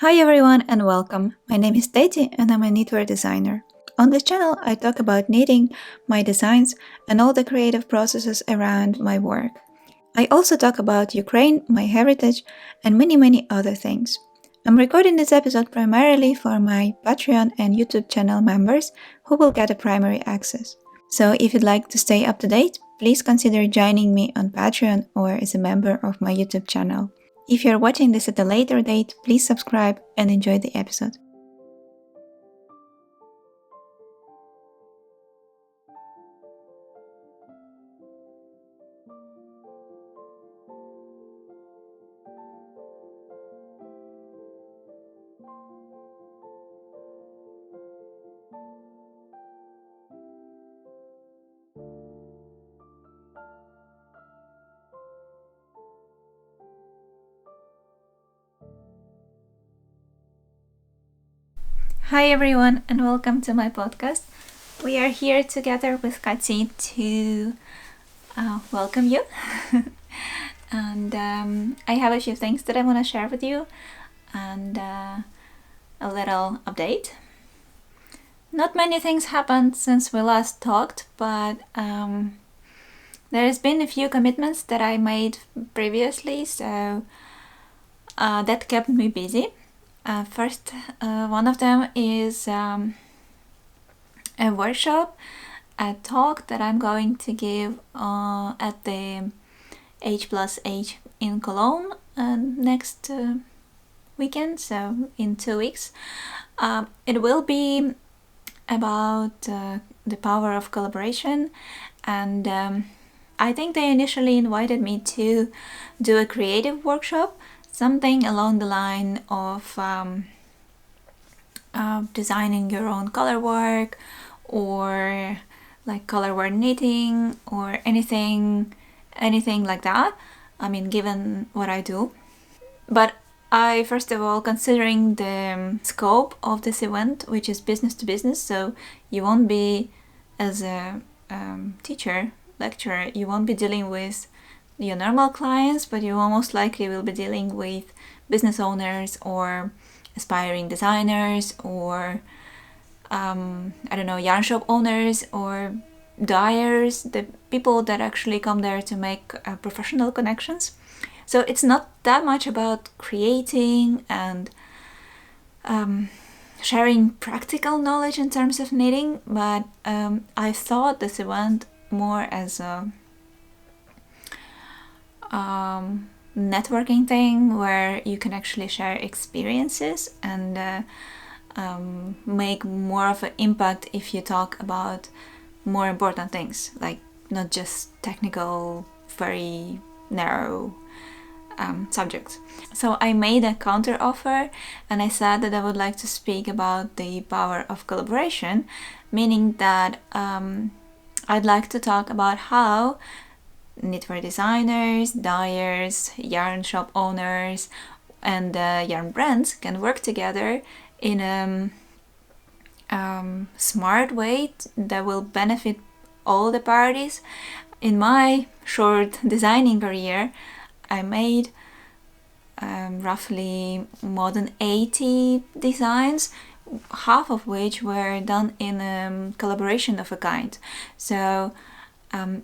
Hi everyone and welcome. My name is Daisy and I'm a knitwear designer. On this channel, I talk about knitting, my designs, and all the creative processes around my work. I also talk about Ukraine, my heritage, and many other things. I'm recording this episode primarily for my Patreon and YouTube channel members who will get a primary access. So if you'd like to stay up to date, please consider joining me on Patreon or as a member of my YouTube channel. If you're watching this at a later date, please subscribe and enjoy the episode. Hi everyone and welcome to my podcast. We are here together with Kati to welcome you. And I have a few things that I want to share with you and a little update. Not many things happened since we last talked, but there's been a few commitments that I made previously, so that kept me busy. First, one of them is a workshop, a talk that I'm going to give at the H+H in Cologne next weekend, so in 2 weeks. It will be about the power of collaboration, and I think they initially invited me to do a creative workshop, something along the line of designing your own color work or like colourwork knitting or anything like that. I mean, given what I do. But I, first of all, considering the scope of this event, which is business to business, so you won't be, as a teacher, lecturer, you won't be dealing with your normal clients, but you most likely will be dealing with business owners or aspiring designers or yarn shop owners or dyers, the people that actually come there to make professional connections. So it's not that much about creating and sharing practical knowledge in terms of knitting, but I thought this event more as a networking thing where you can actually share experiences and make more of an impact if you talk about more important things, like not just technical, very narrow subjects. So I made a counter offer and I said that I would like to speak about the power of collaboration, meaning that I'd like to talk about how knitwear designers, dyers, yarn shop owners, and yarn brands can work together in a smart way that will benefit all the parties. In my short designing career, I made roughly more than 80 designs, half of which were done in collaboration of a kind. So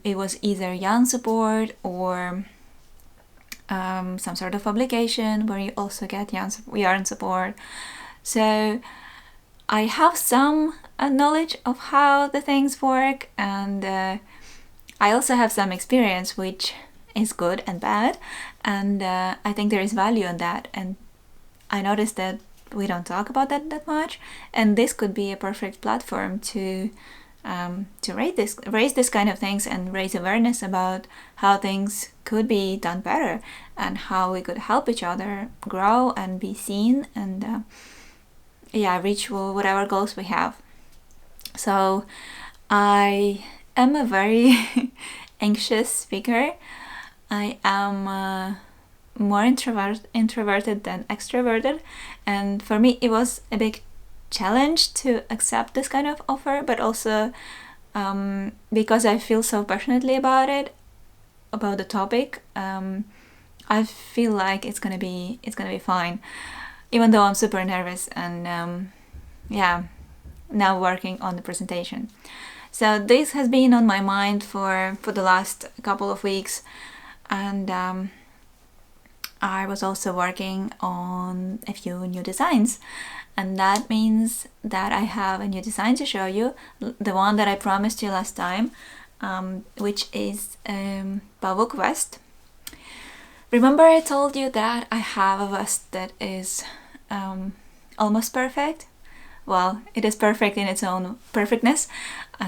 it was either yarn support or some sort of publication where you also get yarn support. So I have some knowledge of how the things work, and I also have some experience, which is good and bad, and I think there is value in that. And I noticed that we don't talk about that much, and this could be a perfect platform to raise this kind of things and raise awareness about how things could be done better and how we could help each other grow and be seen and reach whatever goals we have. So I am a very anxious speaker. I am more introverted than extroverted, and for me it was a big challenge to accept this kind of offer, but also because I feel so passionately about it, about the topic, I feel like it's gonna be fine. even though I'm super nervous and yeah, now working on the presentation. So this has been on my mind for the last couple of weeks, and I was also working on a few new designs, and that means that I have a new design to show you, the one that I promised you last time, which is Pavuk vest. Remember I told you that I have a vest that is almost perfect? Well, it is perfect in its own perfectness.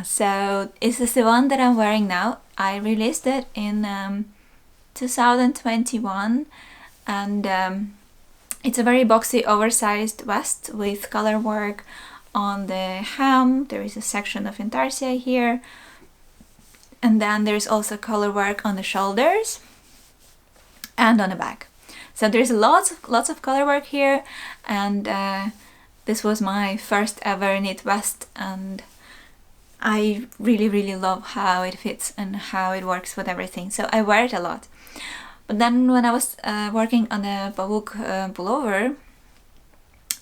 So this is the one that I'm wearing now. I released it in 2021, and it's a very boxy, oversized vest with color work on the hem. There is a section of intarsia here, and then there's also color work on the shoulders and on the back. So there's lots of color work here, and this was my first ever knit vest, and I really love how it fits and how it works with everything. So I wear it a lot. But then when I was working on the Pavuk pullover,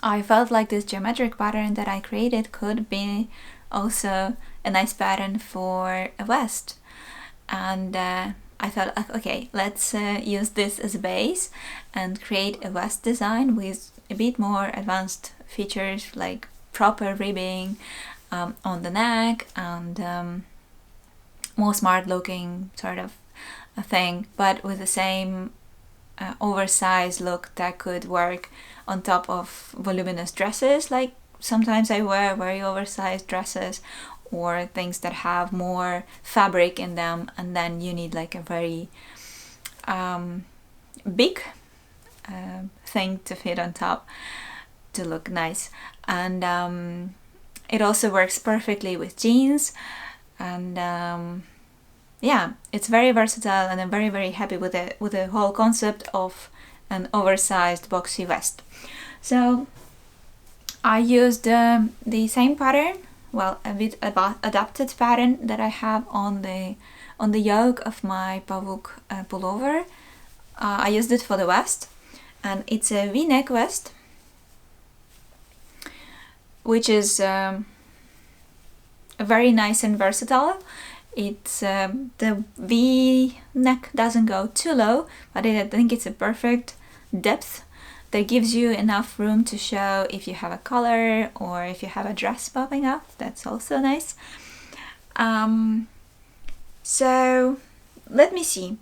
I felt like this geometric pattern that I created could be also a nice pattern for a vest. And I thought, okay, let's use this as a base and create a vest design with a bit more advanced features like proper ribbing on the neck and more smart looking sort of a thing, but with the same oversized look that could work on top of voluminous dresses. Like sometimes I wear very oversized dresses or things that have more fabric in them, and then you need like a very big thing to fit on top to look nice. And it also works perfectly with jeans, and yeah, it's very versatile, and I'm very happy with the whole concept of an oversized boxy vest. So I used the same pattern, well, a bit adapted pattern that I have on the yoke of my Pavuk pullover. I used it for the vest, and it's a V-neck vest, which is very nice and versatile. It's the V-neck doesn't go too low, but I think it's a perfect depth that gives you enough room to show if you have a collar or if you have a dress popping up. That's also nice. So let me see.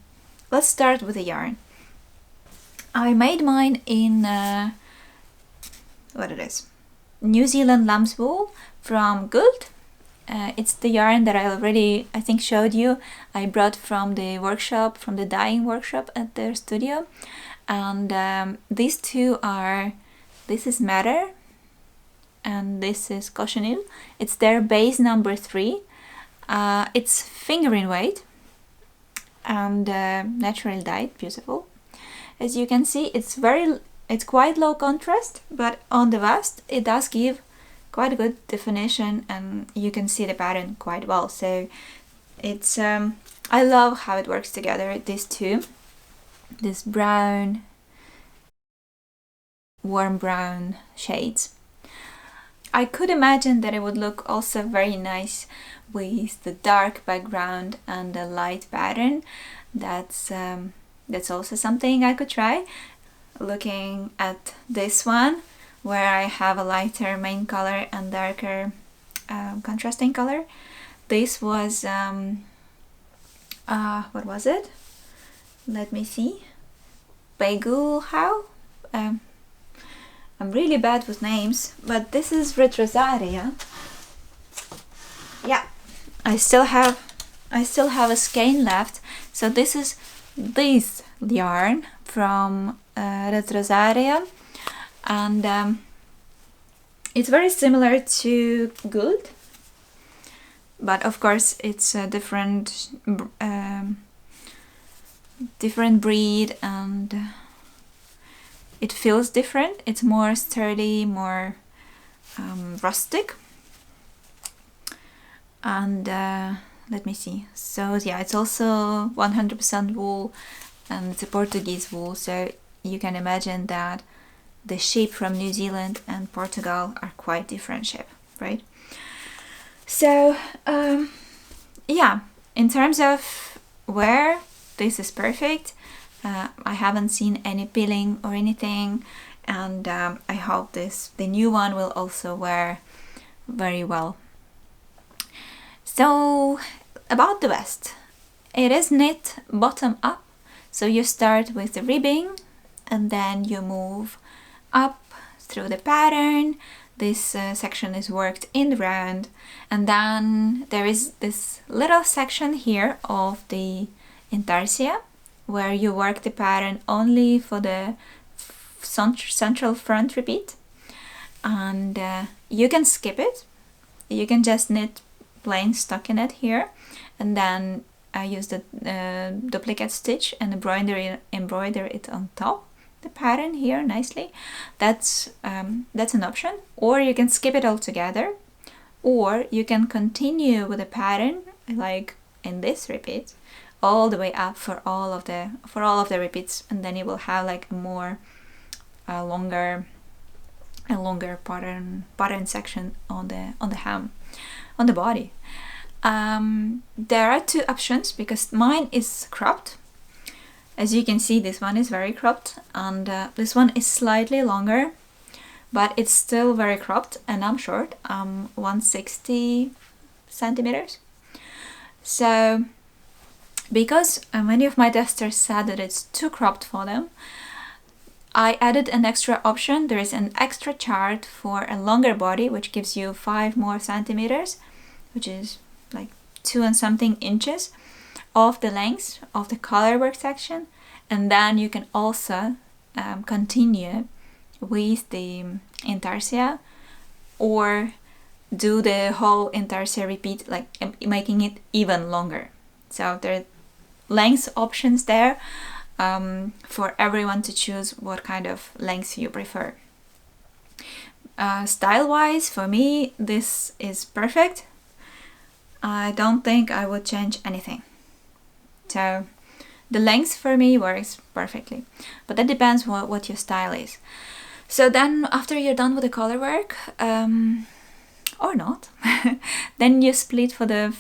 Let's start with the yarn. I made mine in what it is, New Zealand lamb's wool from Gould. It's the yarn that I already, I think, showed you. I brought from the workshop, from the dyeing workshop at their studio. And these two are, this is Madder and this is Cochineal. It's their base number 3. It's fingering weight and naturally dyed, beautiful. As you can see, it's quite low contrast, but on the vest it does give quite a good definition, and you can see the pattern quite well. So it's I love how it works together, these two, this brown, warm brown shades. I could imagine that it would look also very nice with the dark background and the light pattern. That's also something I could try. Looking at this one, where I have a lighter main color and darker contrasting color. This was what was it? Let me see. Bagul how? I'm really bad with names, but this is Retrosaria. Yeah, I still have a skein left. So this is this yarn from Retrosaria, and it's very similar to Gould, but of course it's a different breed, and it feels different. It's more sturdy, more rustic, and let me see. So yeah, it's also 100% wool, and it's a Portuguese wool, so you can imagine that the sheep from New Zealand and Portugal are quite different sheep, right? So yeah, in terms of wear, this is perfect. I haven't seen any peeling or anything, and I hope the new one will also wear very well. So about the vest, it is knit bottom up, so you start with the ribbing and then you move up through the pattern. This section is worked in the round, and then there is this little section here of the intarsia where you work the pattern only for the central front repeat, and you can skip it. You can just knit plain stockinette here, and then I use the duplicate stitch and embroider it on top the pattern here nicely. That's an option, or you can skip it altogether, or you can continue with the pattern like in this repeat all the way up for all of the repeats, and then you will have like a longer pattern section on the hem, on the body. There are two options because mine is cropped. As you can see, this one is very cropped, and this one is slightly longer, but it's still very cropped, and I'm short. I'm 160 centimeters. So because many of my testers said that it's too cropped for them, I added an extra option. There is an extra chart for a longer body, which gives you 5 more centimeters, which is like 2 and something inches of the length of the colorwork section, and then you can also continue with the intarsia or do the whole intarsia repeat, like making it even longer. So there are length options there for everyone to choose what kind of length you prefer. Style wise, for me this is perfect. I don't think I would change anything. So the length for me works perfectly, but that depends what your style is. So then after you're done with the color work, or not, then you split for the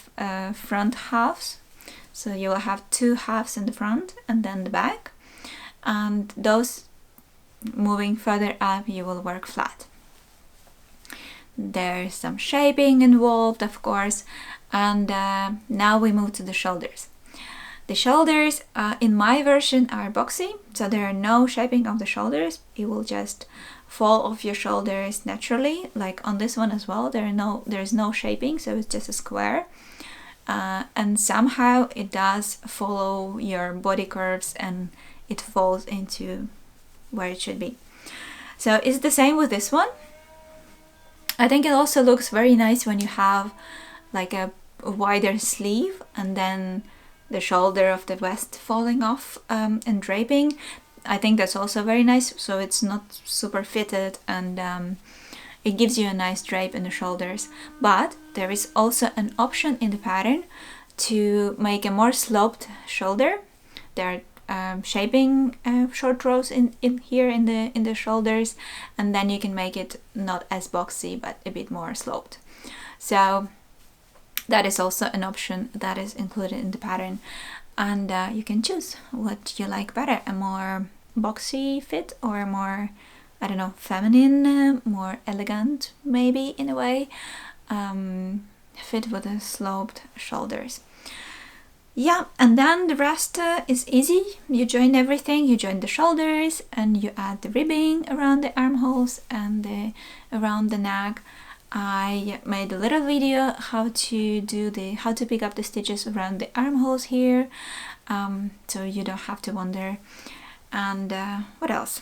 front halves. So you will have 2 halves in the front and then the back, and those moving further up you will work flat. There's some shaping involved, of course, and now we move to the shoulders. The shoulders in my version are boxy, so there are no shaping of the shoulders. It will just fall off your shoulders naturally, like on this one as well. There's no shaping, so it's just a square. And somehow it does follow your body curves and it falls into where it should be. So it's the same with this one. I think it also looks very nice when you have like a wider sleeve and then the shoulder of the vest falling off and draping. I think that's also very nice, so it's not super fitted, and it gives you a nice drape in the shoulders. But there is also an option in the pattern to make a more sloped shoulder. There are shaping short rows in here in the shoulders, and then you can make it not as boxy but a bit more sloped. So that is also an option that is included in the pattern, and you can choose what you like better, a more boxy fit or a more, I don't know, feminine, more elegant maybe in a way, fit with the sloped shoulders. Yeah, and then the rest is easy. You join everything, you join the shoulders and you add the ribbing around the armholes and around the neck. I made a little video how to pick up the stitches around the armholes here, so you don't have to wonder. And what else?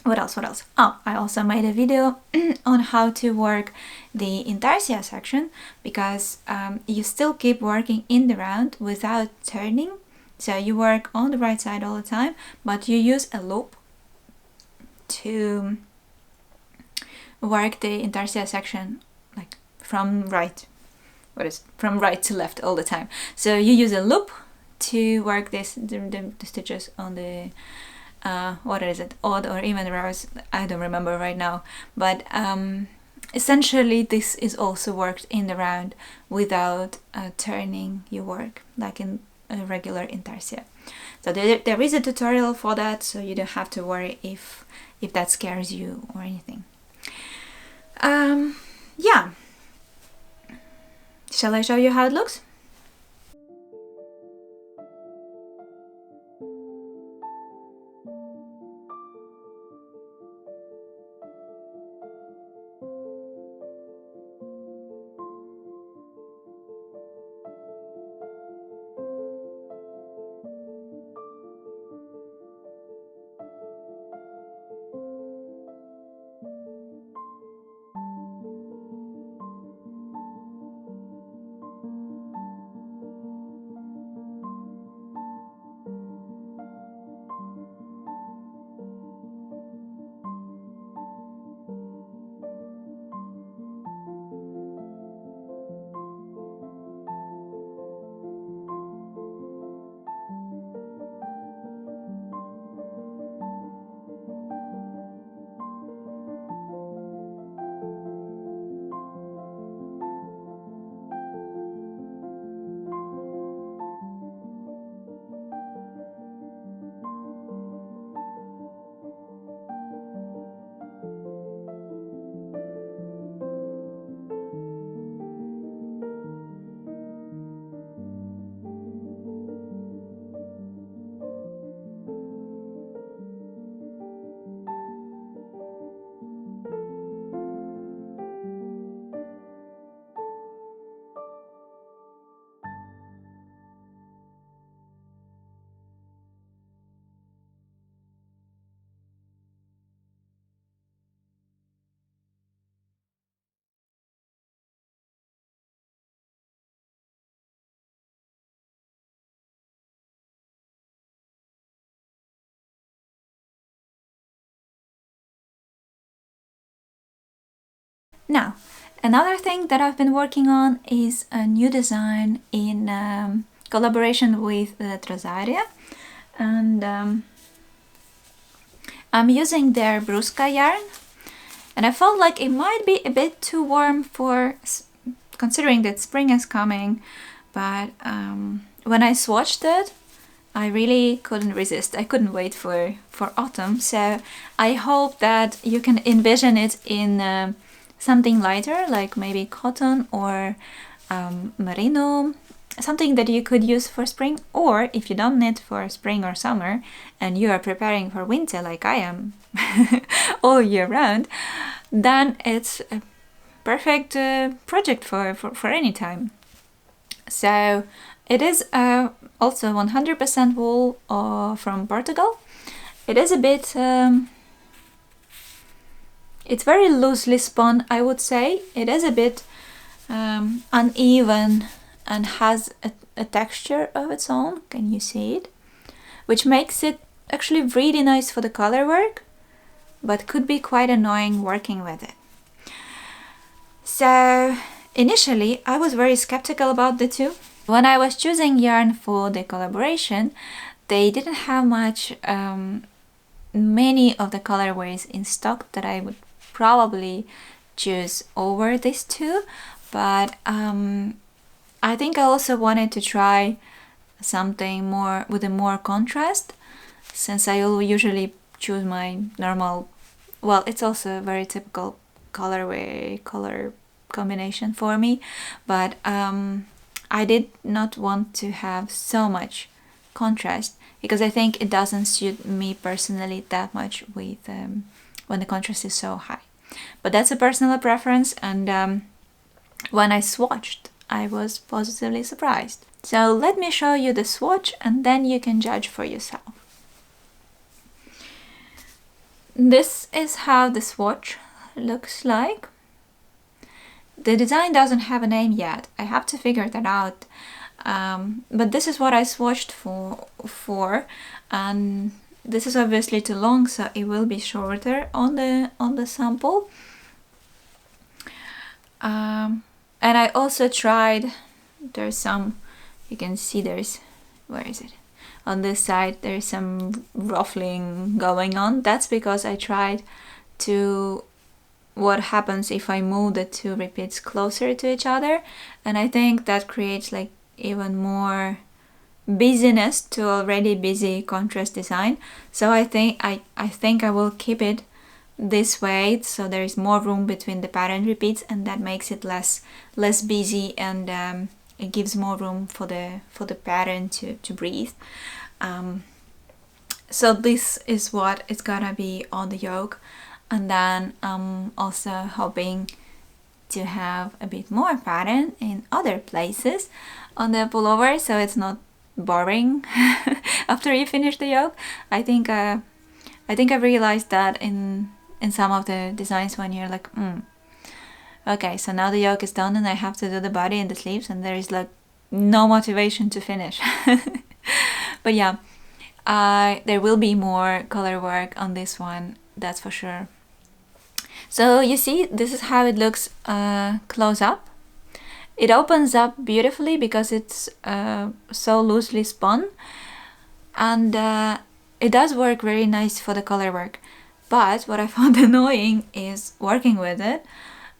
Oh, I also made a video on how to work the intarsia section, because you still keep working in the round without turning. So you work on the right side all the time, but you use a loop to work the intarsia section like from right to left all the time. So you use a loop to work the stitches on the what is it, odd or even rows, I don't remember right now, but essentially this is also worked in the round without turning your work like in a regular intarsia. So there is a tutorial for that, so you don't have to worry if that scares you or anything. Yeah, shall I show you how it looks? Now, another thing that I've been working on is a new design in collaboration with Trasaria, and I'm using their Bruska yarn, and I felt like it might be a bit too warm for, considering that spring is coming, but when I swatched it, I really couldn't resist. I couldn't wait for autumn, so I hope that you can envision it in something lighter, like maybe cotton or merino, something that you could use for spring, or if you don't knit for spring or summer and you are preparing for winter like I am all year round, then it's a perfect project for any time. So it is also 100% wool from Portugal. It is a bit it's very loosely spun, I would say. It is a bit uneven and has a texture of its own. Can you see it? Which makes it actually really nice for the color work, but could be quite annoying working with it. So initially I was very skeptical about the two. When I was choosing yarn for the collaboration, they didn't have many of the colorways in stock that I would probably choose over these two, but I think I also wanted to try something more with a more contrast, since I will usually choose my normal, well, it's also a very typical color combination for me, but I did not want to have so much contrast, because I think it doesn't suit me personally that much with when the contrast is so high. But that's a personal preference, and when I swatched, I was positively surprised. So let me show you the swatch and then you can judge for yourself. This is how the swatch looks like. The design doesn't have a name yet. I have to figure that out. But this is what I swatched for, and this is obviously too long, so it will be shorter on the sample. And I also tried, there's some, you can see there's, where is it? on this side there's some ruffling going on. That's because I tried to what happens if I move the two repeats closer to each other, and I think that creates like even more busyness to already busy contrast design. So I think I will keep it this way, so there is more room between the pattern repeats, and that makes it less busy, and it gives more room for the pattern to breathe. So this is what is gonna be on the yoke, and then I'm also hoping to have a bit more pattern in other places on the pullover, so it's not boring after you finish the yoke. I think I've realized that in some of the designs when you're like, okay, so now the yoke is done and I have to do the body and the sleeves, and there is like no motivation to finish. But yeah, there will be more color work on this one, that's for sure. So you see, this is how it looks close up. It opens up beautifully because it's so loosely spun, and it does work very nice for the color work. But what I found annoying is working with it,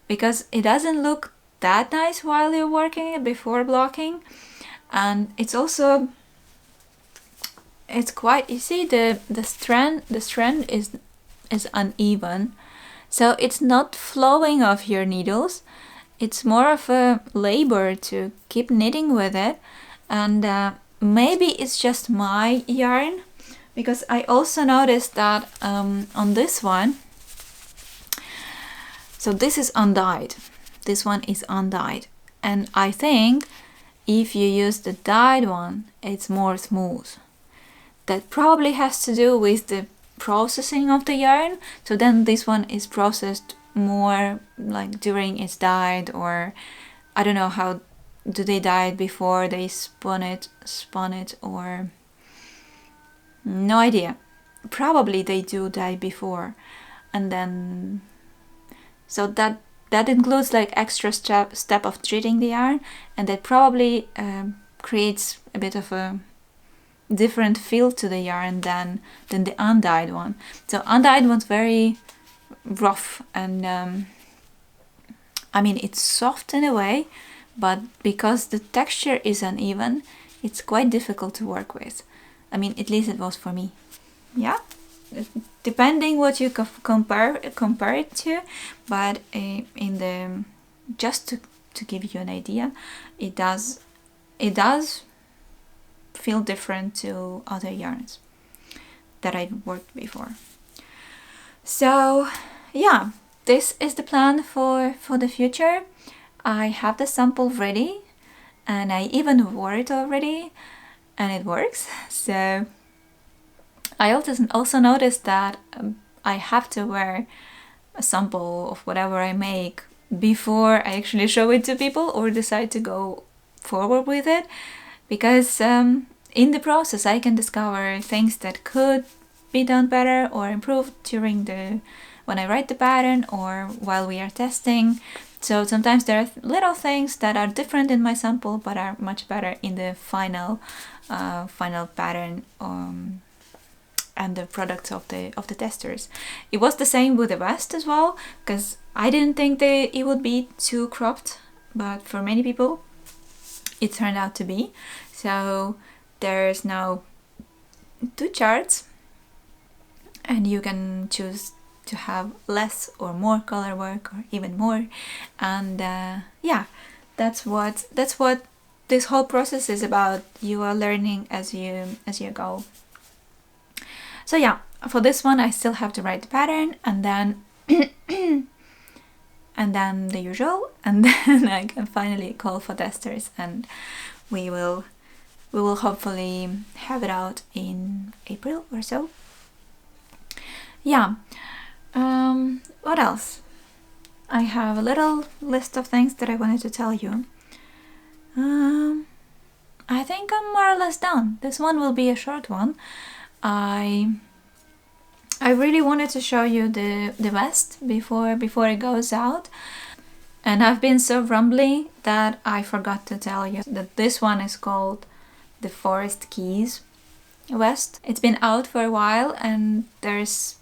because it doesn't look that nice while you're working it before blocking, and it's also, it's quite, you see the strand is uneven, so it's not flowing off your needles. It's more of a labor to keep knitting with it, and maybe it's just my yarn, because I also noticed that on this one, so this is undyed, this one is undyed, and I think if you use the dyed one, it's more smooth. That probably has to do with the processing of the yarn, so then this one is processed more like during it's dyed, or I don't know how do they dye it before they spun it, or no idea. Probably they do dye before, and then so that includes like extra step of treating the yarn, and that probably creates a bit of a different feel to the yarn than the undyed one. So undyed one's very rough, and I mean it's soft in a way, but because the texture is uneven, it's quite difficult to work with. I mean, at least it was for me. Yeah, depending what you compare it to, but in the just to give you an idea, it does feel different to other yarns that I've worked before. So yeah, this is the plan for the future. I have the sample ready, and I even wore it already, and it works. So I also noticed that I have to wear a sample of whatever I make before I actually show it to people or decide to go forward with it, because in the process I can discover things that could be done better or improved during when I write the pattern or while we are testing. So sometimes there are little things that are different in my sample but are much better in the final pattern and the products of the testers. It was the same with the vest as well, because I didn't think it would be too cropped, but for many people it turned out to be. So there's now 2 charts, and you can choose to have less or more color work, or even more, and yeah, that's what this whole process is about. You are learning as you go. So yeah, for this one I still have to write the pattern, and then and then the usual, and then I can finally call for testers, and we will hopefully have it out in April or so. Yeah. What else? I have a little list of things that I wanted to tell you. I think I'm more or less done. This one will be a short one. I really wanted to show you the vest before it goes out, and I've been so rumbly that I forgot to tell you that this one is called the Forest Keys, West. It's been out for a while, and there's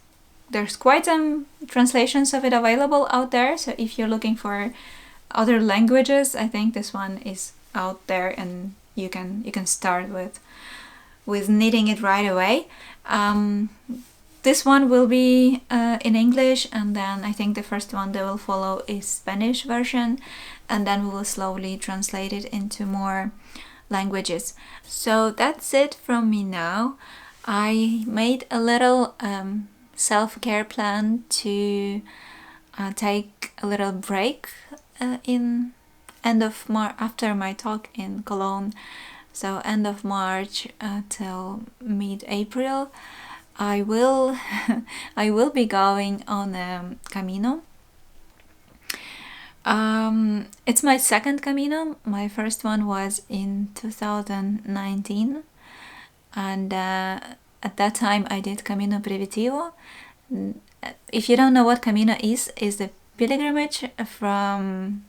quite some translations of it available out there. So if you're looking for other languages, I think this one is out there, and you can start with knitting it right away. This one will be in English, and then I think the first one that will follow is Spanish version, and then we will slowly translate it into more languages. So that's it from me now. I made a little self-care plan to take a little break in end of March, after my talk in Cologne. So end of March till mid-April, I will I will be going on a Camino. It's my second Camino. My first one was in 2019, and at that time I did Camino Preventivo. If you don't know what Camino is the pilgrimage from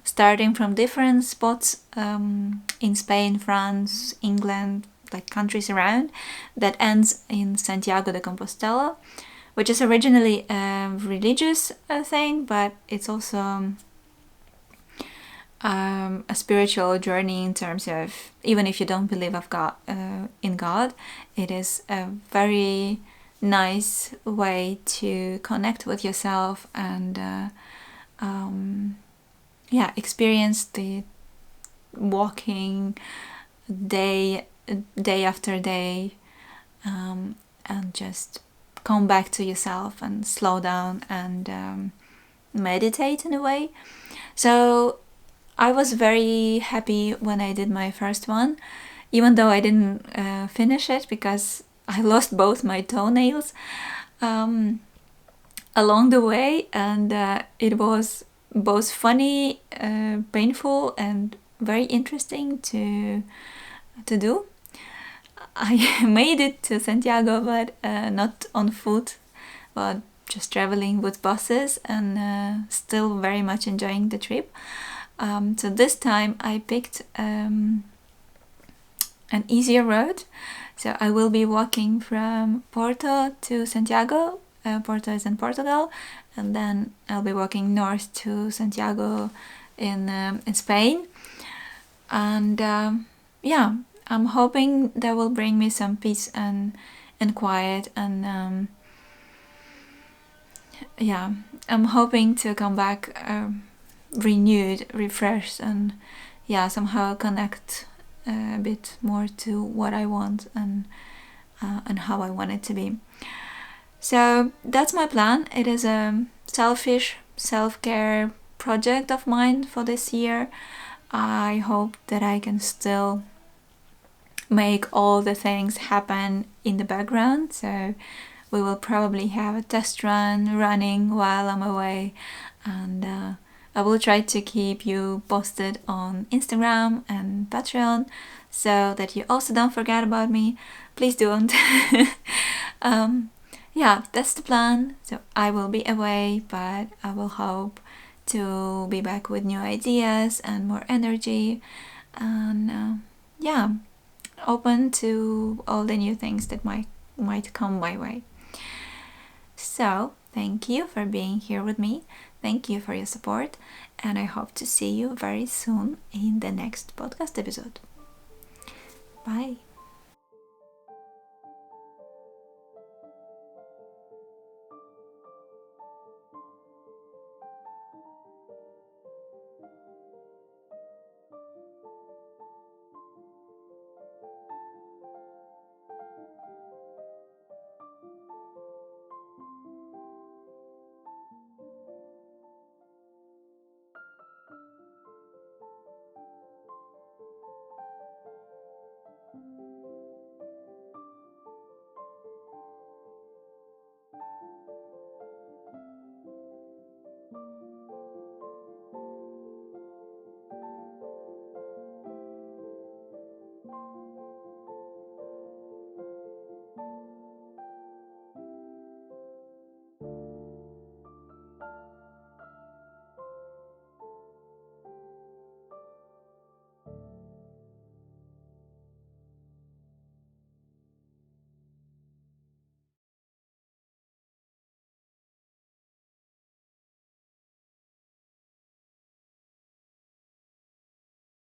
starting from different spots in Spain, France, England, like countries around, that ends in Santiago de Compostela, which is originally a religious thing, but it's also a spiritual journey in terms of, even if you don't believe in God, it is a very nice way to connect with yourself and experience the walking day after day, and just come back to yourself and slow down and meditate in a way. So I was very happy when I did my first one, even though I didn't finish it because I lost both my toenails along the way, and it was both funny, painful, and very interesting to do. I made it to Santiago, but not on foot, but just traveling with buses, and still very much enjoying the trip. So this time I picked an easier road. So I will be walking from Porto to Santiago. Porto is in Portugal, and then I'll be walking north to Santiago in Spain. And I'm hoping that will bring me some peace and quiet, and I'm hoping to come back renewed, refreshed, and somehow connect a bit more to what I want and how I want it to be. So that's my plan. It is a selfish self-care project of mine for this year. I hope that I can still make all the things happen in the background. So we will probably have a test run running while I'm away, and I will try to keep you posted on Instagram and Patreon so that you also don't forget about me. Please don't. That's the plan. So I will be away, but I will hope to be back with new ideas and more energy, and open to all the new things that might come my way. So thank you for being here with me. Thank you for your support, and I hope to see you very soon in the next podcast episode. Bye.